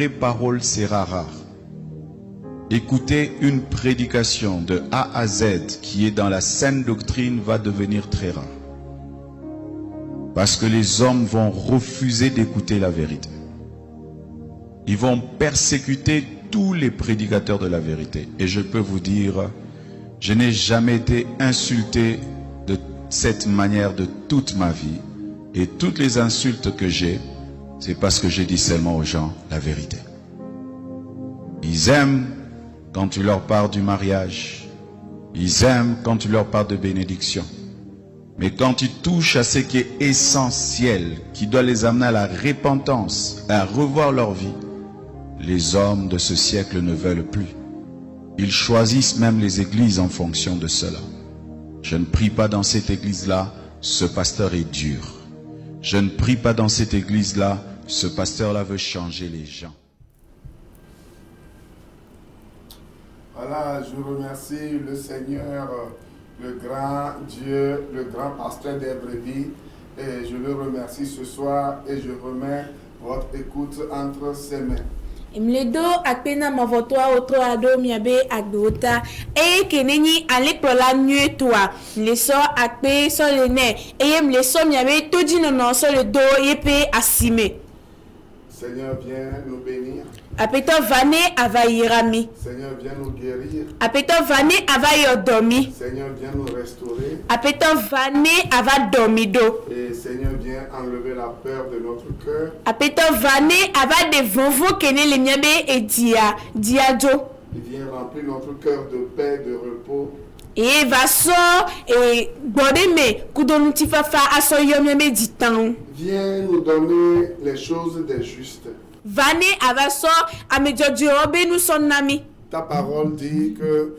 parole sera rare. Écouter une prédication de A à Z qui est dans la saine doctrine va devenir très rare. Parce que les hommes vont refuser d'écouter la vérité. Ils vont persécuter tous les prédicateurs de la vérité. Et je peux vous dire, je n'ai jamais été insulté de cette manière de toute ma vie. Et toutes les insultes que j'ai, c'est parce que je dis seulement aux gens la vérité. Ils aiment quand tu leur parles du mariage. Ils aiment quand tu leur parles de bénédiction. Mais quand tu touches à ce qui est essentiel, qui doit les amener à la repentance, à revoir leur vie, les hommes de ce siècle ne veulent plus. Ils choisissent même les églises en fonction de cela. Je ne prie pas dans cette église-là, ce pasteur est dur. Je ne prie pas dans cette église-là, ce pasteur-là veut changer les gens. Voilà, je remercie le Seigneur, le grand Dieu, le grand pasteur des brebis. Et je le remercie ce soir et je remets votre écoute entre ses mains. Imledo akpena mavotoa otro ado miabe agdota e keneni aleklola nyetoa leso akpe so lene e mleso miabe toji nono so le do yepe asime. Seigneur, viens nous bénir. Apeto vane avayirami. Seigneur, viens nous guérir. Apeto vane avayodomi. Seigneur, viens nous restaurer. Apeto vane avadomido. Et Seigneur, viens enlever la peur de notre cœur. Apeto vane avadevonvo kene le miabe e diajo. Et viens remplir notre cœur de paix, de repos. E vaso e bodeme kudonutifafa aso yomiabe ditan. Viens nous donner les choses des justes. Vane avaso amejodiobe nous son nami. Ta parole dit que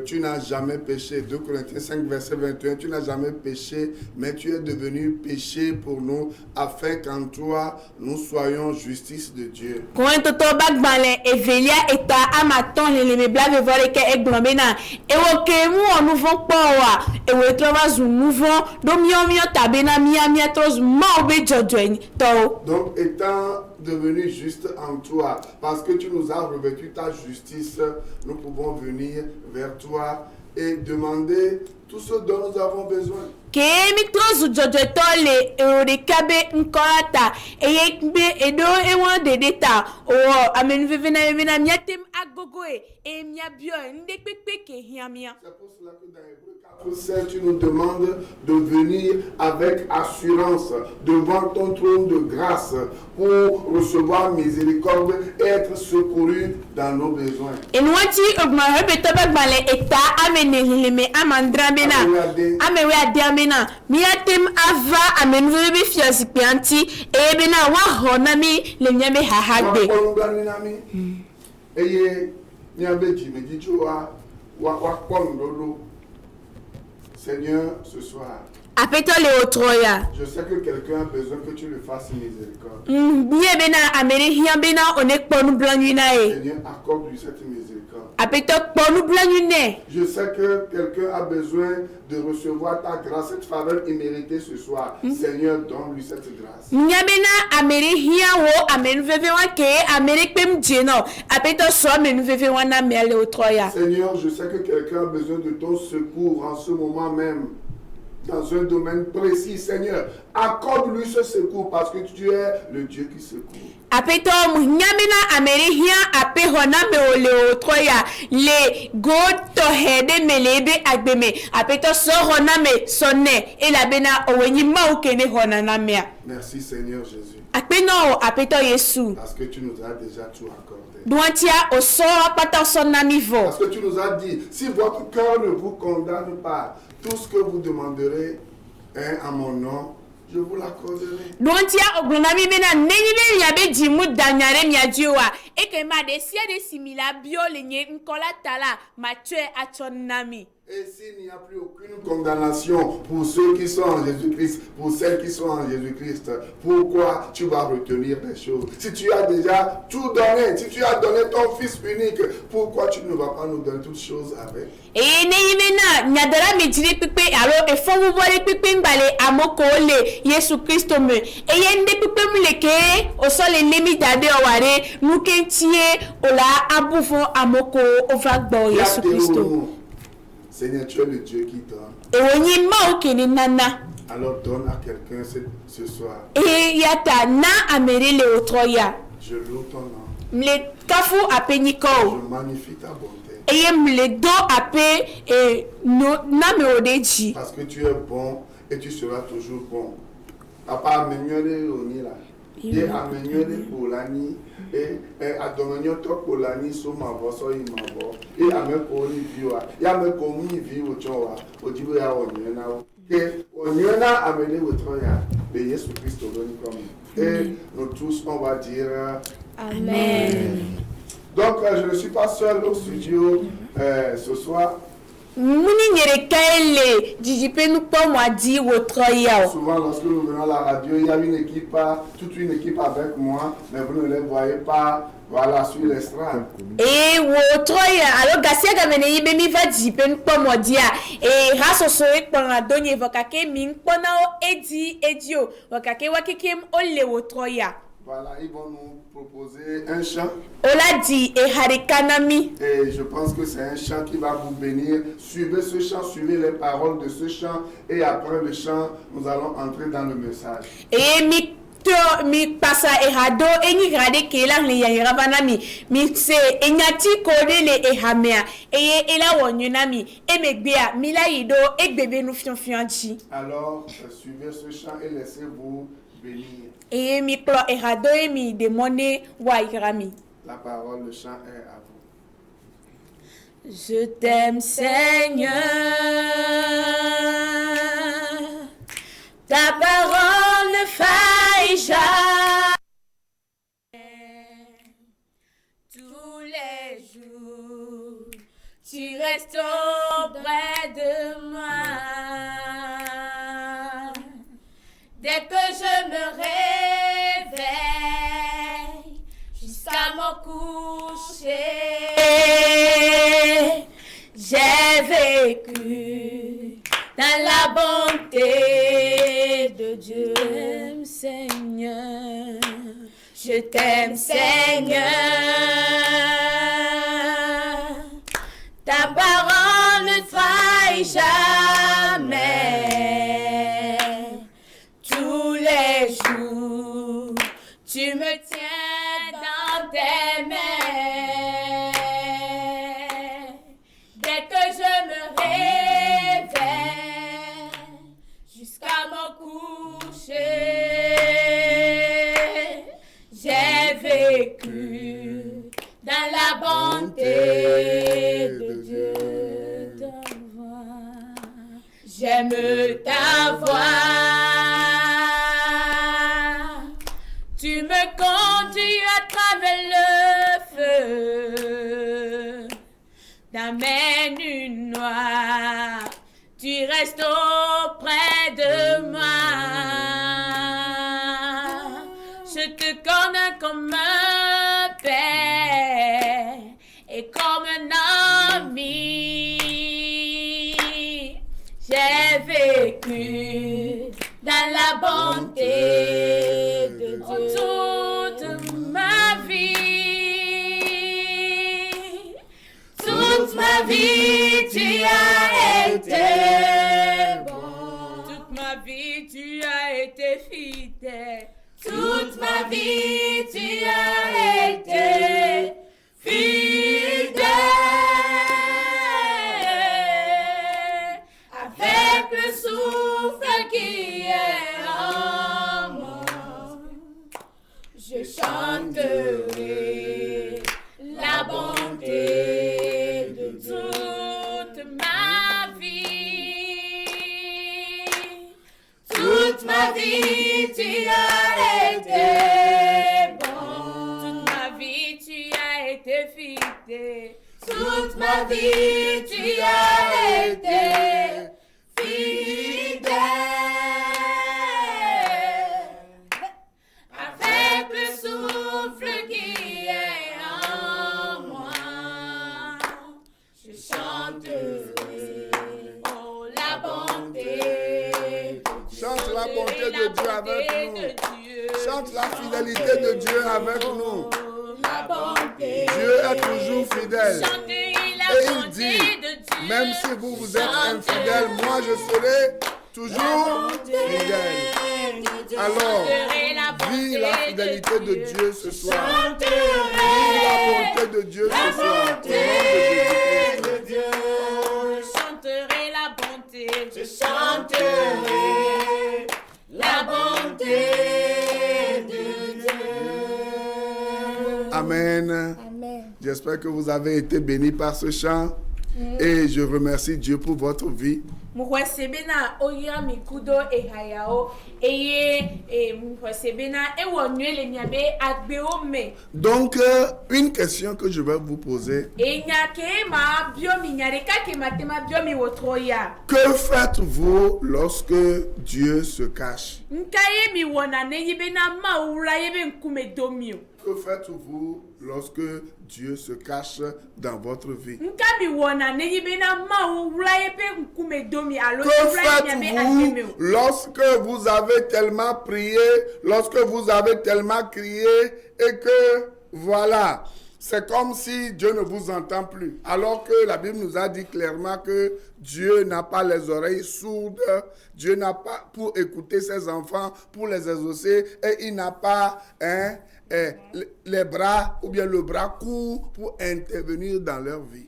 tu n'as jamais péché. 2 Corinthiens 5, verset 21. Tu n'as jamais péché, mais tu es devenu péché pour nous, afin qu'en toi, nous soyons justice de Dieu. Quand toto bagbale evelia eta amaton le meblave vole ke eglomena e okemu onuvon powa e wetrova zu nouvon do mio tabena mia tros maube jodwen to. Donc, étant devenu juste en toi, parce que tu nous as revêtu ta justice, nous pouvons venir vers toi et demander tout ce dont nous avons besoin. Kemi trozu jodetole eurekabe nkolata eyekbe edo ewon dedeta o amenvevena miatem agogoe e miabio ndekpekpe ke hiamia. C'est pour cela que dans Hébreux 4:7, tu nous demandes de venir avec assurance devant ton trône de grâce pour recevoir miséricorde et être secouru dans nos besoins. Enwati ogmahe betobagbale eta ameneleme amandramena amewe adiamena miatem ava amenvebe fiasikpianti ebena wa honami le miabe hahagbe. Seigneur, ce soir, Apeto le otroya. je sais que quelqu'un a besoin que tu le fasses miséricorde. Biye bena amere hiambena onek ponu blanuna e. Seigneur, accorde-lui cette miséricorde. Apeto ponu blanune. Je sais que quelqu'un a besoin de recevoir ta grâce, cette faveur imméritée ce soir. Seigneur, donne-lui cette grâce. Nyabena amere hiawo amenveve wake amere pem jeno. Apeto so amenveve wana mele otroya. Seigneur, je sais que quelqu'un a besoin de ton secours en ce moment même. Dans un domaine précis, Seigneur, accorde-lui ce secours parce que tu es le Dieu qui secourt. Apeto nyabena amere hia ape hona me ole otroya le go to hede melebe agbeme. Apeto so hona me sonne e la bena owenyi ma ukene hona na mea. Merci Seigneur Jésus. Apeno apeto Yesu. Parce que tu nous as déjà tout accordé. Duantia oso apata sonamivo. Parce que tu nous as dit, si votre cœur ne vous condamne pas, tout ce que vous demanderez en mon nom, je vous l'accorderai. Duantia oglonami bena nenyibe yabe jimu danyare miajiwa. Eke ma de sia de simila bio lenye nkola tala matue achonami. Et s'il n'y a plus aucune condamnation pour ceux qui sont en Jésus-Christ, pour celles qui sont en Jésus-Christ, pourquoi tu vas retenir des choses? Si tu as déjà tout donné, si tu as donné ton Fils unique, pourquoi tu ne vas pas nous donner toutes choses avec? Et neimena nyadara medire pipe alors e fo wo bole pipe mbale amoko le Yesu Kristo me e yende pipe muleke o so le nemi dade o ware nukentie ola abufo amoko ovagbo Yesu Kristo. Seigneur, tu es le Dieu qui donne. E wonyi ma okene nana. Alors donne à quelqu'un ce soir. E yata na amere le otroya. Je loue ton nom. Mle kafu apeniko. Je magnifie ta bonté. Eye mle do ape e no na me odeji. Parce que tu es bon et tu seras toujours bon. Papa amenyole oni la. Et amenyole polani et adomagno to polani so mavo so imavo. Et ameko ni viwa. Ya meko mi viwo chowa. Odibo ya onyena o. Que onyena amene wotroya. De Jésus Christ donne comme. Et nous tous on va dire Amen. Donc je ne suis pas seul au studio ce soir. Muni nyere kaele jijipe nous pas moi di wotroya. Souvent lorsque nous venons à la radio, il y a une équipe, toute une équipe avec moi, mais vous ne les voyez pas, voilà, sur l'estrade. Et wotroya alors gasia gamene yibe mi va jipe nous pas moi dia et raso so e pona donye vokake min pona o edio wakake wakikem ole wotroya. Voilà, ils vont nous proposer un chant. Ola di e harikanami. Et je pense que c'est un chant qui va vous bénir. Suivez ce chant, suivez les paroles de ce chant. Et après le chant, nous allons entrer dans le message. E mi pasa e hado enyi grade ke la le yayira banami mi se enyati kode le e hamea e ela wonyunami e megbea mi la yido e bebe nu fianfianchi. Alors, suivez ce chant et laissez-vous bénir. Et mi klo e hado e mi demone wa ikrami. La parole, le chant est à vous. Je t'aime Seigneur, ta parole ne faille jamais. Tous les jours, tu restes auprès de moi. Dès que je me réveille, jusqu'à mon coucher, j'ai vécu dans la bonté de Dieu. Seigneur, je t'aime Seigneur, ta parole ne faille jamais. Tous les jours, tu me tiens dans tes mains. Dès que je me réveille, jusqu'à mon coucher, j'ai vécu dans la bonté de Dieu. Ta voix, j'aime ta voix. Tu me conduis à travers le feu, dans mes nuits noires, tu restes auprès de moi. Je te connais comme un père et comme un ami. J'ai vécu dans la bonté de Dieu toute ma vie. Toute ma vie, tu as été bon. Toute ma vie, tu as été fidèle. Toute ma vie, tu as été fidèle. Avec le souffle qui est en moi, je chanterai la bonté de toute ma vie. Toute ma vie, tu as été bon. Toute ma vie, tu as été fidèle. Toute ma vie, tu as été fidèle. Avec le souffle qui est en moi, je chanterai oh, la bonté. Chante la bonté de Dieu avec nous. Chante la fidélité de Dieu avec nous. Dieu est toujours fidèle. Et il dit, même si vous êtes infidèle, moi je serai toujours fidèle. Alors, vis la fidélité de Dieu ce soir. Vis la bonté de Dieu ce soir. Au nom de Jésus-Christ. Je chanterai la bonté. Je chanterai la bonté de Dieu. Amen. J'espère que vous avez été bénis par ce chant. Et je remercie Dieu pour votre vie. Donc, une question que je vais vous poser. Que faites-vous lorsque Dieu se cache? Que faites-vous lorsque Dieu se cache dans votre vie? Que faites-vous lorsque vous avez tellement prié, lorsque vous avez tellement crié et que voilà, c'est comme si Dieu ne vous entend plus. Alors que la Bible nous a dit clairement que Dieu n'a pas les oreilles sourdes, Dieu n'a pas pour écouter ses enfants, pour les exaucer, et il n'a pas les bras ou bien le bras court pour intervenir dans leur vie.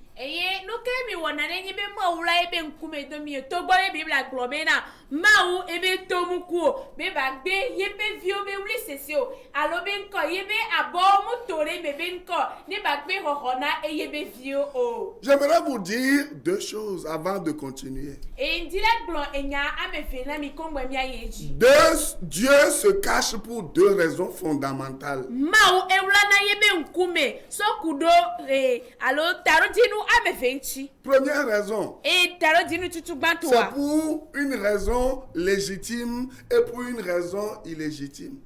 J'aimerais vous dire deux choses avant de continuer. Dieu se cache pour deux raisons fondamentales. Première raison, c'est pour une raison légitime et pour une raison illégitime.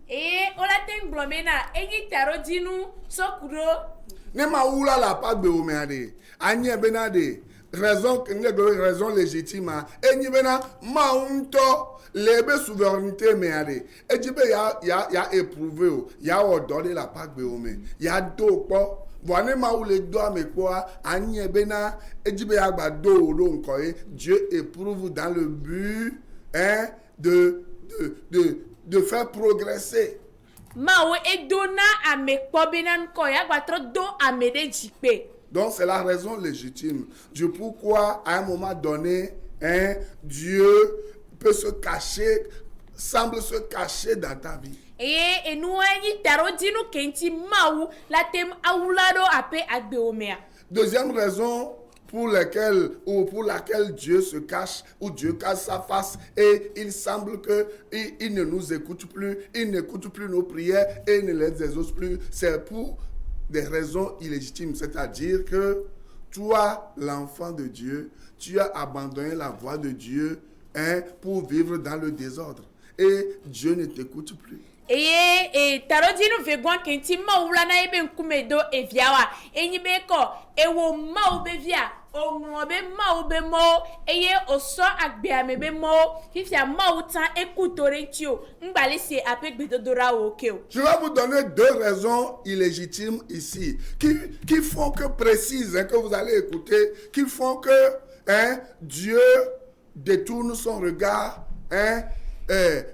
Raison légitime lebe souveraineté meade ejibe ya éprouvé ya ordonné la Pâque beome ya do po Boane ma ou le do amekwa anye bena ejibe ya gba do lo nkoye. Dieu éprouve dans le but de faire progresser. Mao edona amekpo bena nkoye gba tro do amede jipe. Donc c'est la raison légitime du pourquoi à un moment donné Dieu peut se cacher, semble se cacher dans ta vie. Deuxième raison pour laquelle Dieu se cache, ou Dieu cache sa face, et il semble qu'il ne nous écoute plus, il n'écoute plus nos prières et il ne les exauce plus. C'est pour des raisons illégitimes, c'est-à-dire que toi, l'enfant de Dieu, tu as abandonné la voie de Dieu pour vivre dans le désordre. Et Dieu ne t'écoute plus. Je vais vous donner deux raisons illégitimes ici qui font que précises, que vous allez écouter, qui font que Dieu détourne son regard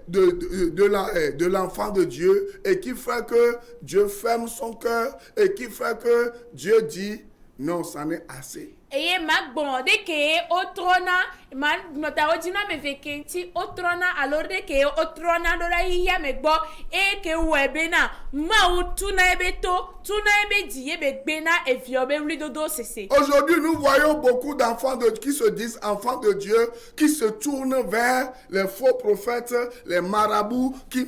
de l'enfant de Dieu et qui fait que Dieu ferme son cœur et qui fait que Dieu dit non, ça n'est assez. eye ma gbɔn de ke otrɔna ma nɔta o dina me ve ke ŋti otrɔna alo de ke otrɔna ɖo ɖa yiyia me gbɔ eye ke wɔ ebe na mawu tuna ebe to tuna ebe dzi ebe gbe na eviɔ be wlidodo sese. Aujourd'hui, nous voyons beaucoup d'enfants qui se disent enfants de Dieu, qui se tournent vers les faux prophètes, les marabouts, qui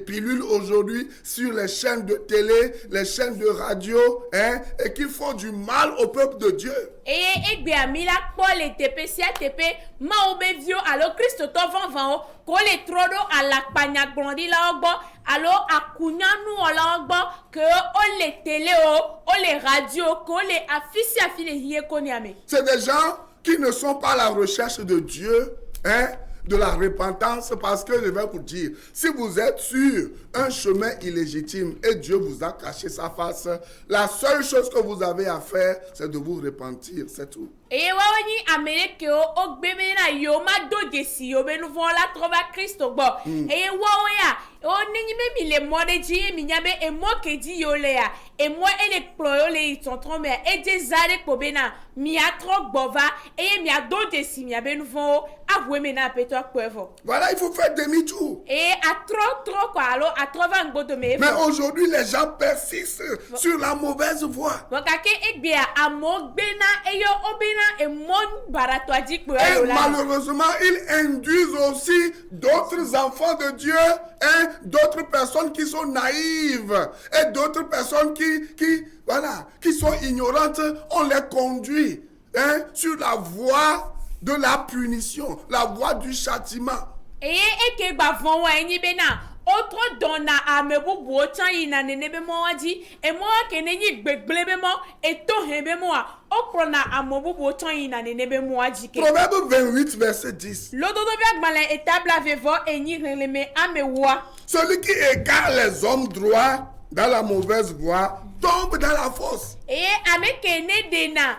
pilulent aujourd'hui sur les chaînes de télé, les chaînes de radio, hein, et qui font du mal au peuple de Dieu. Eye egbe ami la kpɔ le teƒe sia teƒe mawo be viwo alo kristotɔ vɔvɔwo ko le trɔ ɖo alakpanyagblɔɖilawo gbɔ alo akunyanuwɔlawo gbɔ ke wo le télé wo le radio ko le afi sia afi le hie konia me. C'est des gens qui ne sont pas à la recherche de Dieu, hein, de la repentance, parce que je vais vous dire, si vous êtes sur un chemin illégitime et Dieu vous a caché sa face, la seule chose que vous avez à faire, c'est de vous repentir, c'est tout. Eye wawo nyi ameɖekewo wo gbe be na yewo ma do dzesi yewo be nuvɔ la trɔ va Kristo gbɔ. Eye woawo ya wo nenyi be mi le mɔ ɖe dzi ye mi nya be emɔ ke dzi yewo le ya emɔ ele kplɔ yewo le yi tɔtrɔ mea edze za ɖe kpo be na miatrɔ gbɔ va eye miado dzesi miabe nuvɔwo aʋu eme na aƒetɔ kpɔe vɔ. Voilà, il faut faire demi-tour. Eye atrɔ kɔ alo atrɔ va ŋgbodo me. Mais aujourd'hui, les gens persistent sur la mauvaise voie. Vɔ gake egbea amewo gbena eyo wo bena emɔ baratɔa dzi kpo Et eyo la. malheureusement, ils induisent aussi d'autres enfants de Dieu, hein, d'autres personnes qui sont naïves et d'autres personnes qui sont ignorantes. On les conduit, hein, sur la voie de la punition, la voie du châtiment. Eye eke gba vɔn wa enyi bena otrɔ dɔna ame bubuwo tsã yina nene be mɔa dzi emɔa ke ne nyi gbegble be mɔ etohe be mɔa okplɔna ame bubuwo tsã yina nene be mɔa dzi ke. Proverbe 28, verset 10. Lododo be agbalẽ etabla vevɔ enyi xlẽleme ame woa. Celui qui égare les hommes droits dans la mauvaise voie tombe dans la fosse. Eye ame ke ne dena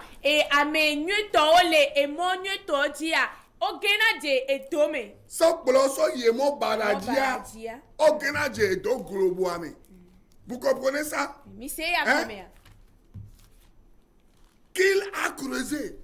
ame nyuitɔwo le emɔ nyuitɔwo dzia ogena dze edome. Sɔkplɔ sɔ yemɔ banadia. Ogena dze edo globoame. Vous comprenez ça? Mi se ya kamea. Qu'il a creusé.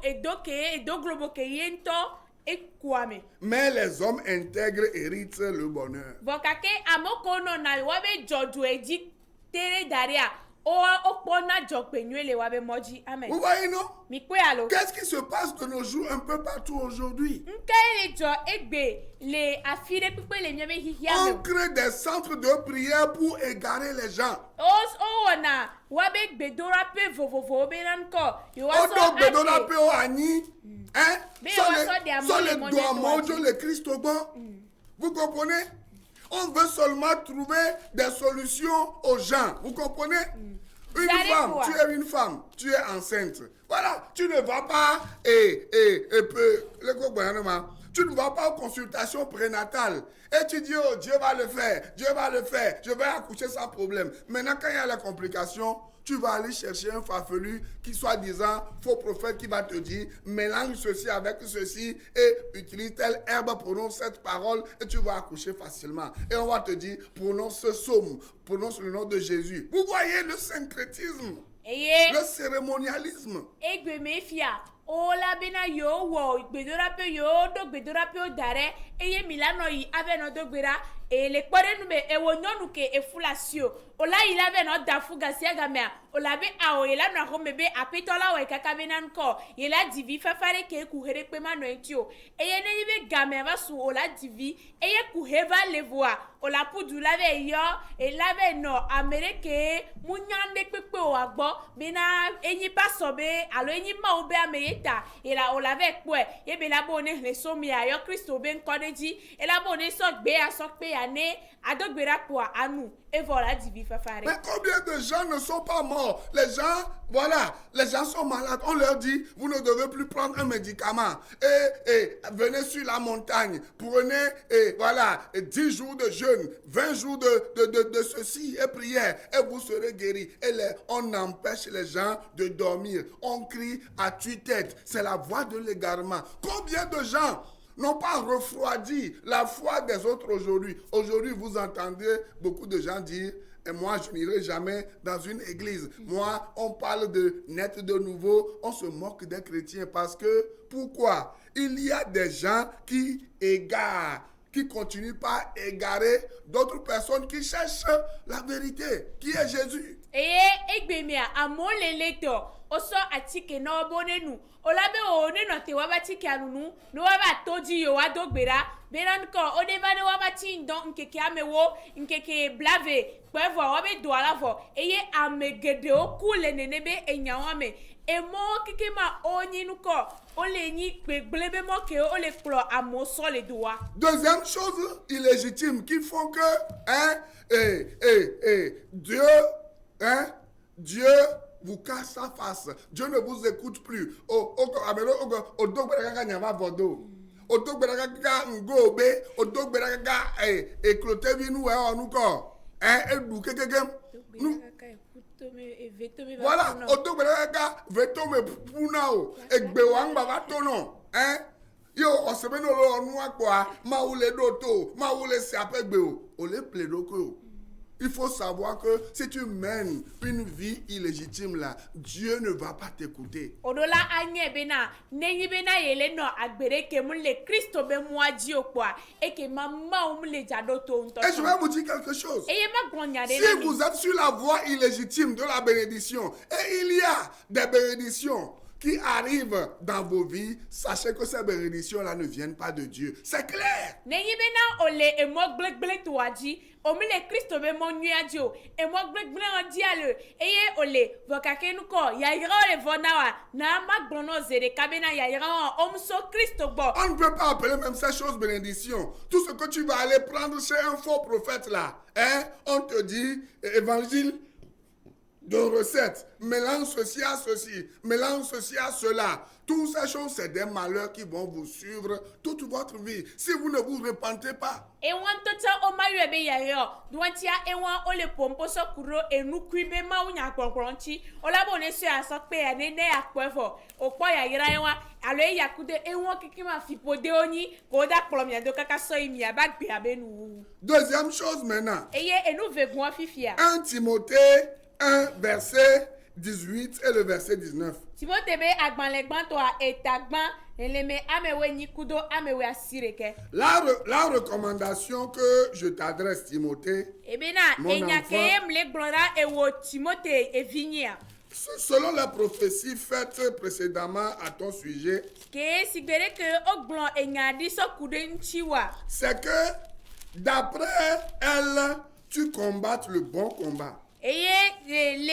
Edo globo ke ye ŋutɔ ekuame. Mais les hommes intègres héritent le bonheur. Vɔ gake ame ko nɔna woabe dzɔdu edzi tere da ɖea okpɔna dzɔgbenyui le woabe mɔdzi. Amen. Vous voyez, non? Mi kpɔe alo. Qu'est-ce qui se passe de nos jours un peu partout aujourd'hui? Nke le dzɔ egbe le afi ɖe kpekpe le miabe xixia me. On crée des centres de prière pour égarer les gens. Owɔna woabe gbedoɖaƒe vovovowo be na ŋkɔ On doit gbedoɖaƒe wo anyi. Hein? Sans les doigts mojo le Christ au bon. Vous comprenez? On veut seulement trouver des solutions aux gens. Vous comprenez? Une femme, tu es une femme, tu es enceinte. Voilà, tu ne vas pas tu ne vas pas aux consultations prénatales. Et tu dis, oh, Dieu va le faire, je vais accoucher sans problème. Maintenant, quand il y a la complication, tu vas aller chercher un farfelu qui soit disant faux prophète qui va te dire mélange ceci avec ceci et utilise telle herbe, prononce cette parole et tu vas accoucher facilement. Et on va te dire prononce ce psaume, prononce le nom de Jésus. Vous voyez le syncrétisme, le cérémonialisme. Ola bena yo wo gbedoɖaƒe yo do gbedoɖaƒe da ɖe eye mi la nɔ yi ave nɔ do gbe ɖa le kpɔ ɖe nu be ewo nyɔnu ke efu la si o ola yi la ave nɔ da fu gasia gamea ola be awo ye la nɔ axɔme be aƒetɔ la wɔe kaka be na ŋkɔ ye la divi fafa ɖe ke ku he ɖe kpe ma nɔ ŋuti o eye ne yi be gamea va su ola divi eye ku he va le voa ola pudu la ve yɔ la ve nɔ ame ɖe ke mu nya ɖe kpekpe o agbɔ bena enyi pa sɔ be alo enyi mawo be ame ye ta ela ola ve kpɔe ye be la bo ne hle so mi ayɔ Kristo be ŋkɔ ɖe dzi ela bo ne sɔ gbe asɔ kpe ya ne adogbe ɖa kpoa anu evɔ la divi fafa ɖe. Mais combien de gens ne sont pas morts? Les gens, voilà, les gens sont malades. On leur dit, vous ne devez plus prendre un médicament. Et venez sur la montagne, prenez, voilà, 10 jours de jeûne, 20 jours de ceci et prière, et vous serez guéris. Et on empêche les gens de dormir. On crie à tue-tête. C'est la voie de l'égarement. Combien de gens n'ont pas refroidi la foi des autres aujourd'hui? Aujourd'hui, vous entendez beaucoup de gens dire, et moi je n'irai jamais dans une église. Moi, on parle de naître de nouveau, on se moque des chrétiens parce que, pourquoi? Il y a des gens qui égarent, qui continuent par égarer d'autres personnes qui cherchent la vérité, qui est Jésus. Egbemia amoleleto oso atike na obonenu olabe one no te wabatike anunu no waba toji yo wadogbera beran ko odevane wabati ndon nkeke amewo nkeke blave kwevo wabe doalavo eye amegede okule nenebe enyawame emo kikema onyinuko olenyi gbeglebe moke ole klo amoso le doa. Deuxième chose illégitime qui font que Dieu vous cache sa face. Dieu ne vous écoute plus. Voilà, yo osebe no lo nu akwa ma ou le doto ma ou le siapegbe o le pledoko. Il faut savoir que si tu mènes une vie illégitime là, Dieu ne va pas t'écouter. Odola anye bena nenyi bena yele no agbere ke mu le Christo be muaji okwa e ke mama o mu le jadoto nto. Et je vais vous dire quelque chose. Si vous êtes sur la voie illégitime de la bénédiction et il y a des bénédictions qui arrivent dans vos vies, sachez que ces bénédictions-là ne viennent pas de Dieu. C'est clair. Nenyi bena ole e mo gbegbele toaji o mi le Christo be mo nuajo e mo gbegbele on diale eye ole vokake nu ko ya ira ole vonawa na magbono zere kabena ya ira on so Christo bo. On ne peut pas appeler même ces choses bénédictions. Tout ce que tu vas aller prendre chez un faux prophète là, on te dit évangile de recettes, mélange ceci à ceci, mélange ceci à cela. Toutes ces choses, c'est des malheurs qui vont vous suivre toute votre vie si vous ne vous repentez pas. Et on tota o mayu ebe ya yo duantia e wan o le pompo so kuro enu kwibe ma unya kwonkronchi ola bo ne se asokpe ya ne akpefo opo ya yira wan alo e yakude e won kikima fipode oni ko da plomia do kaka so imi abagbe abenu. Deuxième chose maintenant. Eye enu vegun fifia. 1 Timothée 1 verset 18 et le verset 19. Timothée be agbanlegban to a etagban eleme amewe nikudo amewe asireke. La recommandation que je t'adresse, Timothée, mon enfant, selon la prophétie faite précédemment à ton sujet, c'est que d'après elle, tu combattes le bon combat. Écoutez,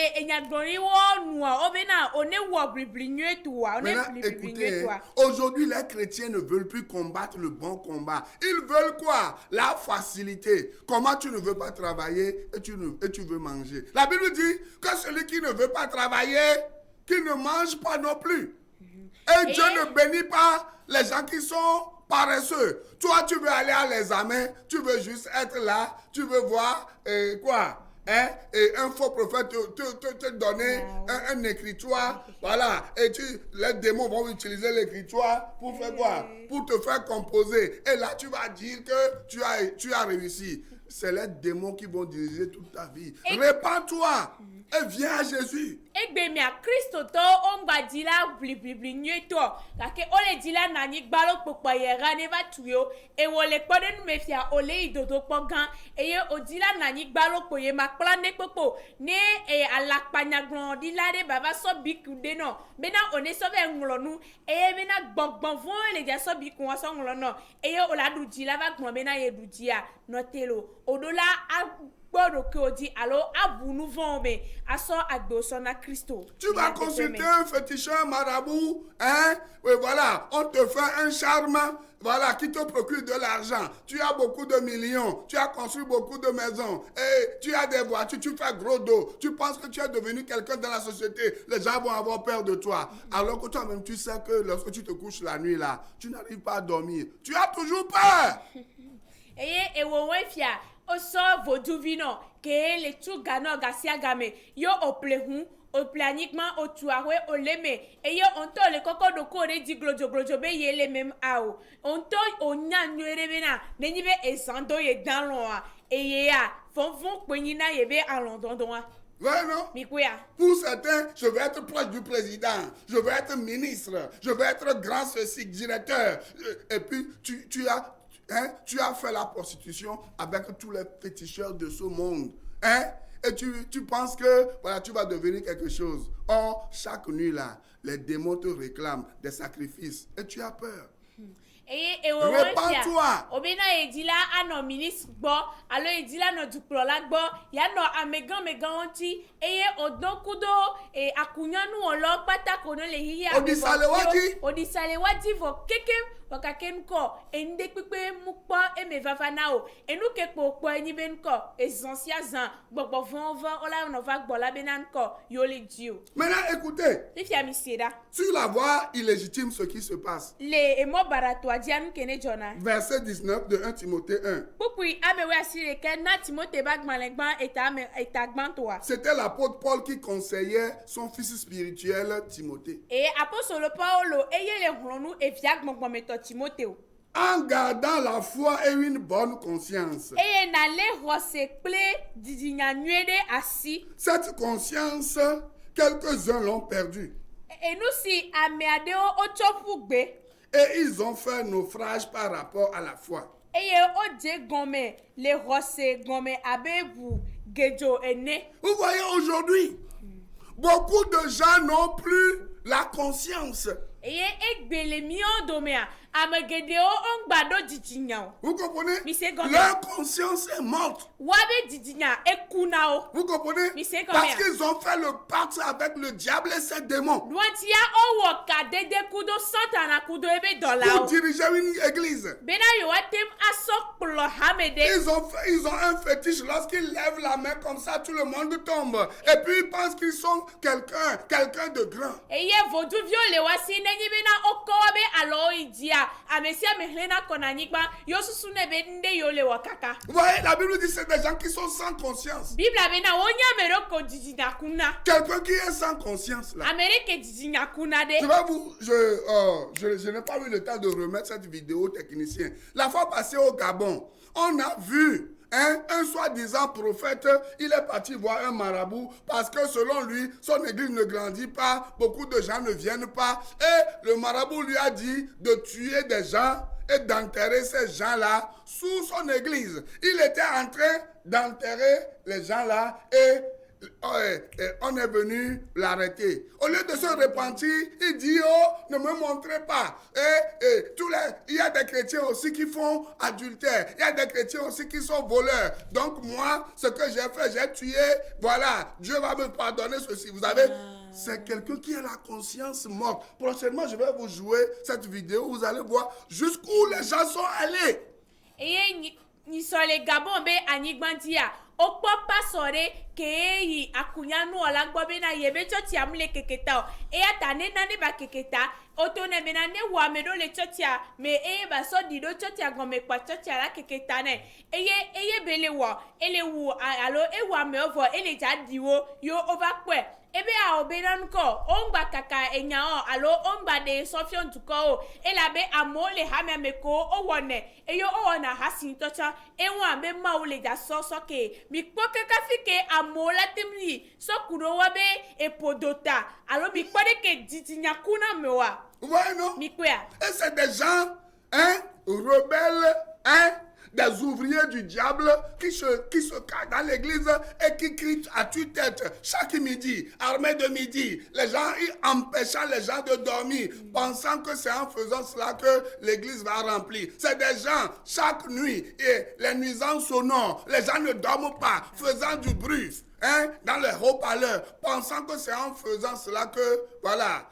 aujourd'hui les chrétiens ne veulent plus combattre le bon combat. Ils veulent quoi? La facilité. Comment tu ne veux pas travailler et tu veux manger? La Bible dit que celui qui ne veut pas travailler, qui ne mange pas non plus. Et Dieu ne bénit pas les gens qui sont paresseux. Toi, tu veux aller à l'examen, tu veux juste être là, tu veux voir quoi? Et un faux prophète te donner un écritoire, voilà, et les démons vont utiliser l'écritoire pour faire quoi? Pour te faire composer. Et là, tu vas dire que tu as réussi. C'est les démons qui vont diriger toute ta vie. Répands-toi et viens à Jésus. Egbemia Christo to ongba dila blibli nyeto kake ole dila nani gbalo popo yera ne va tuyo e wole pode nu mefia ole idodo pogan eye odila nani gbalo poye makpla ne popo ne alakpanya glon dila de baba so bikude no bena one so be nglonu eye bena gbogbon fun le ja so bikun so nglono eye ola du dila va gbon bena ye du dia no telo odola tu vas consulter un féticheur marabout, et voilà, on te fait un charme, voilà, qui te procure de l'argent. Tu as beaucoup de millions, tu as construit beaucoup de maisons, et tu as des voitures, tu fais gros dos, tu penses que tu es devenu quelqu'un dans la société, les gens vont avoir peur de toi. Alors que toi-même, tu sais que lorsque tu te couches la nuit là, tu n'arrives pas à dormir. Tu as toujours peur. Oso voduvino ke le tu gano gasia game yo oplehun oplanikman otuawe oleme eye onto le koko doko re di glojo be yele mem onto onya nwere bena nenyibe esando ye danlo a eye a fonfon kwenyina yebe alondondoa. Ouais, non? Mikuya. Pour certains, je veux être proche du président, je veux être ministre, je veux être grand ceci, directeur. Et puis, tu as fait la prostitution avec tous les féticheurs de ce monde. Hein? Et tu penses que voilà, tu vas devenir quelque chose. Or, chaque nuit là, les démons te réclament des sacrifices et tu as peur. Répands-toi. Obena edila ano ministre gbo, alo edila no duklola gbo, ya no amegan onti, eye odokudo e akunyanu olo pata kono le hiya. Odisalewati vo kekem wakakenko ende pipe mukpa eme vavanao enu kekpo po enibenko essentiel zan gbogbo von ola no va gbo la benanko yole dio. Maintenant écoutez. Lifia miseda. Sur la voie illégitime ce qui se passe. Le emo baratwa dianu kene jona. Verset 19 de 1 Timothée 1. Pupui amewe asire ke na Timothée bagmalengban etagban toa. C'était l'apôtre Paul qui conseillait son fils spirituel Timothée. Et apostole Paulo eye le hronu e fiagmon meto Timothée. En gardant la foi et une bonne conscience. Et n'allez rose ple didinya nuede assi. Cette conscience, quelques-uns l'ont perdue. Et nous si ameadeo ochopugbe. Et ils ont fait naufrage par rapport à la foi. Et oje gome le rose gome abebu gejo ene. Vous voyez aujourd'hui, beaucoup de gens n'ont plus la conscience. Et egbele mion domea amegedeo ongbado didinya. Vous comprenez? Leur Leur conscience est morte. Wabe didinya ekunao. Vous comprenez? Parce qu'ils ont fait le pacte avec le diable et ses démons. Luantia owoka dede kudo satana kudo ebe Pour dolao. diriger une église. Bena yo atem asokplo hamede. Ils ont un fétiche. Lorsqu'ils lèvent la main comme ça, tout le monde tombe. Et puis ils pensent qu'ils sont quelqu'un de grand. Eye vodu viole wasi nenyi bena okowabe alo idia. Amesia mehlena konanyikba yosusu nebe nde yole wakaka. Vous voyez, la Bible dit que c'est des gens qui sont sans conscience. Bible bena wonya meroko didina kuna. Quelqu'un qui est sans conscience là. Amerike didina kuna de. Je n'ai pas eu le temps de remettre cette vidéo au technicien. La fois passée au Gabon, on a vu un soi-disant prophète, il est parti voir un marabout parce que selon lui, son église ne grandit pas, beaucoup de gens ne viennent pas. Et le marabout lui a dit de tuer des gens et d'enterrer ces gens-là sous son église. Il était en train d'enterrer les gens-là et on est venu l'arrêter. Au lieu de se repentir, il dit, oh, ne me montrez pas. Il y a des chrétiens aussi qui font adultère. Il y a des chrétiens aussi qui sont voleurs. Donc moi, ce que j'ai fait, j'ai tué. Voilà, Dieu va me pardonner ceci. Vous savez, c'est quelqu'un qui a la conscience morte. Prochainement, je vais vous jouer cette vidéo. Vous allez voir jusqu'où les gens sont allés. Et ni sole Gabon be anigbandia. Okpo pasore keyi akunyanu olagbo be na yebe choti amule keketa. E atane nane ba keketa. Otone benane wa medo le chotia me ba so dido chotia gome kwa chotia la keketa ne. Eye bele wa ele wu alo wa me ovo ele jadiwo yo overkwe. Ebe a obenan ko ongba kaka enyao alo ongba de sofion tuko elabe amole hamemeko owone eyo owona hasin tocha enwa be maule da sosoke mi poke kafike amola temli sokuro wabe epodota alo mi pode ke ditinya kuna mewa. Ouais, non? Mi kwea. Et c'est des gens, rebelles, des ouvriers du diable qui se cachent dans l'église et qui crient à tue-tête chaque midi, armés de midi. Les gens, empêchant les gens de dormir, pensant que c'est en faisant cela que l'église va remplir. C'est des gens, chaque nuit, et les nuisances sonores, les gens ne dorment pas, faisant du bruit. Dans les haut-parleurs, pensant que c'est en faisant cela que, voilà,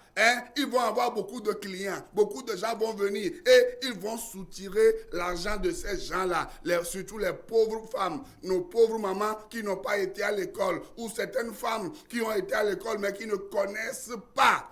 ils vont avoir beaucoup de clients, beaucoup de gens vont venir et ils vont soutirer l'argent de ces gens-là, surtout les pauvres femmes, nos pauvres mamans qui n'ont pas été à l'école, ou certaines femmes qui ont été à l'école mais qui ne connaissent pas.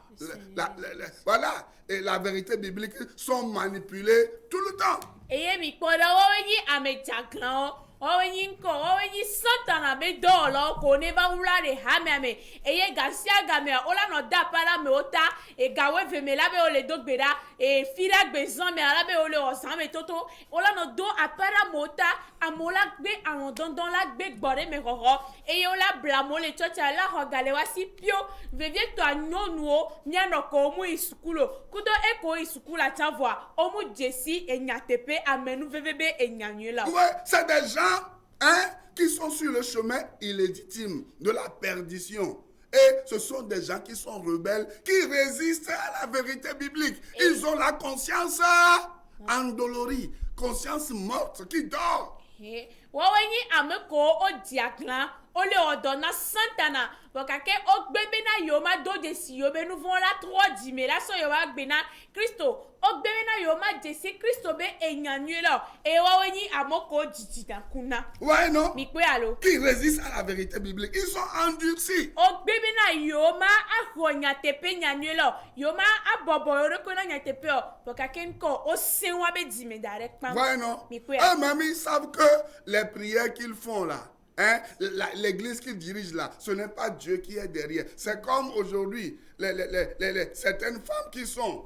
Voilà, et la vérité biblique sont manipulées tout le temps. Et mi podo woyi ame jaglan owenyinko owenyi santana be dolo ko ne ba wula de hamiame eye gasia game ola no da para me ota e gawe veme la be ole dogbera e fira gbezan me ala be ole osame toto ola no do apara mota amola gbe àwọn dandan la gbe gbore me hoho eye ola blamo le chocha la hogale wasi pio vevie to anyonu o miano ko mu isukulo kudo eko isukula tavoa omu jesi enyatepe amenu vevebe enyanyela. Ouais, c'est des gens qui sont sur le chemin illégitime de la perdition. Et ce sont des gens qui sont rebelles, qui résistent à la vérité biblique. Ils ont la conscience endolorie, conscience morte qui dort. Wawenyi ameko o diaklan ole odona santana wakake o gbebe na yoma do de si yobe nou von la 3 dime la so yoba gbena Kristo o gbebe na yoma de si Kristo be enyanyue la e wawenyi amoko jijita kuna. Ouais, non? Mi kwe alo. Qui résistent à la vérité biblique. Ils sont endurcis. O gbebe na yoma ahonya tepe nyanyue la yoma abobo yoroko na tepe o wakake nko o sewa be dime directement. Ouais, non? Mi kwe alo. Eux-mêmes, ils savent que les prières qu'ils font là, l'église qu'ils dirigent là, ce n'est pas Dieu qui est derrière. C'est comme aujourd'hui, certaines femmes qui sont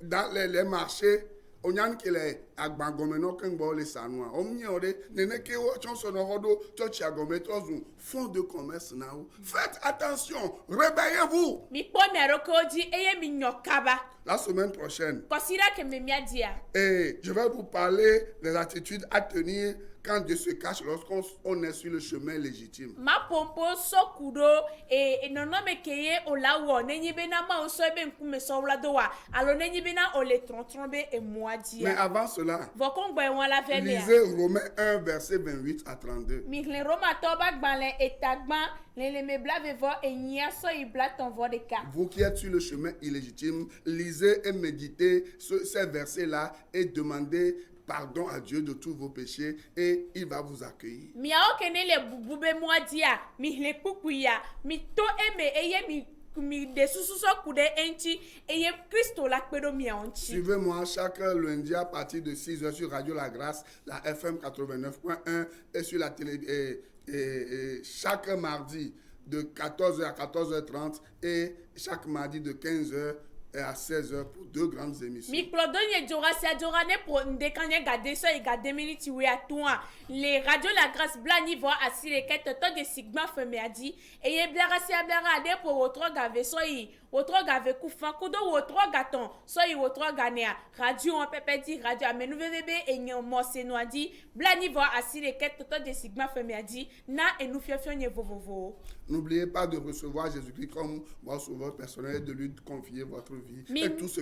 dans les marchés, on a qui les agbangomeno kengbo les sanois. On y aurait neneke wo chonsono rodo chochi agometo fonds de commerce now. Faites attention, réveillez-vous. Mi pomero koji eye mi nyokaba. La semaine prochaine. Kosira ke me miadia. Et je vais vous parler des attitudes à tenir quand Dieu se cache lorsqu'on est sur le chemin légitime. Ma pompo sokudo e nonome keye olawo nenyi bena ma oso ebe nkume so wladowa alo nenyi bena ole trontrombe e moadia. Mais avant cela, vokongbo won la vele. Lisez Romains 1 verset 28 à 32. Mi le Roma to ba gbanle etagban le mebla vevo enyia so ibla ton vodeka. Vous qui êtes sur le chemin illégitime, lisez et méditez ces versets-là et demandez pardon à Dieu de tous vos péchés et il va vous accueillir. Mi a okene le bubube moadia, mi le kukuya, mi to eme eye mi de sususo kude enti eye Christo la kpedo mi onchi. Suivez-moi chaque lundi à partir de 6h sur Radio La Grâce, la FM 89.1 et sur la télé et chaque mardi de 14h à 14h30 et chaque mardi de 15h et à 16h pour 2 grandes émissions. Mi plodonye djorasi adjorane pour ndekanye gade so e gade minute we atoa. Les Radio La Grâce blani voa asile kete to de sigma feme adi e ye blarasi ablara ade pour otro gave so yi otro gave kufan kudo otro gaton so yi otro ganea radio en pepedi radio amenu vvb e nyon mose no adi blani voa asile kete to de sigma feme adi na enu fiafionye vovovo. N'oubliez pas de recevoir Jésus-Christ comme votre sauveur personnel et de lui confier votre vie et tout ce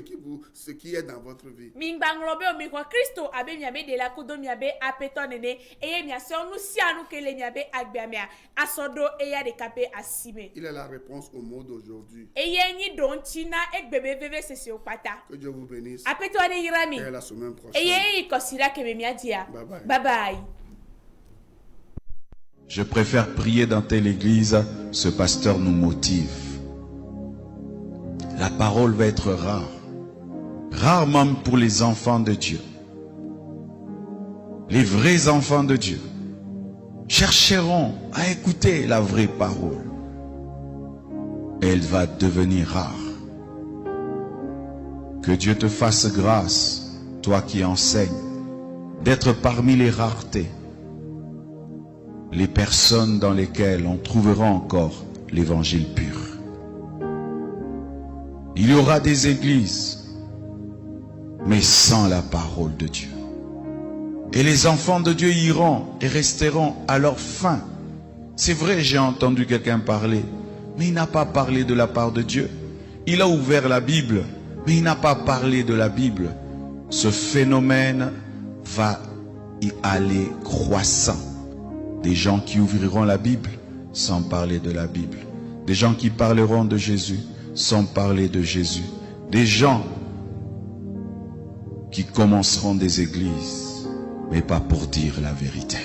qui est dans votre vie. Mingbangrobe o miko Kristo abe miabe de la kudo miabe apetonene eye miaso nu sianu kele miabe agbiamia asodo eya de kape asime. Il est la réponse au mot d'aujourd'hui. Eye ni don china egbebe veve sese opata. Que Dieu vous bénisse. Apetone yirami. Et à la semaine prochaine. Eye ikosira kebe miadia. Bye bye. Bye bye. Je préfère prier dans telle église, ce pasteur nous motive. La parole va être rare. Rare même pour les enfants de Dieu. Les vrais enfants de Dieu chercheront à écouter la vraie parole. Elle va devenir rare. Que Dieu te fasse grâce, toi qui enseignes, d'être parmi les raretés. Les personnes dans lesquelles on trouvera encore l'évangile pur. Il y aura des églises, mais sans la parole de Dieu. Et les enfants de Dieu iront et resteront à leur fin. C'est vrai, j'ai entendu quelqu'un parler, mais il n'a pas parlé de la part de Dieu. Il a ouvert la Bible, mais il n'a pas parlé de la Bible. Ce phénomène va y aller croissant. Des gens qui ouvriront la Bible sans parler de la Bible. Des gens qui parleront de Jésus sans parler de Jésus. Des gens qui commenceront des églises, mais pas pour dire la vérité.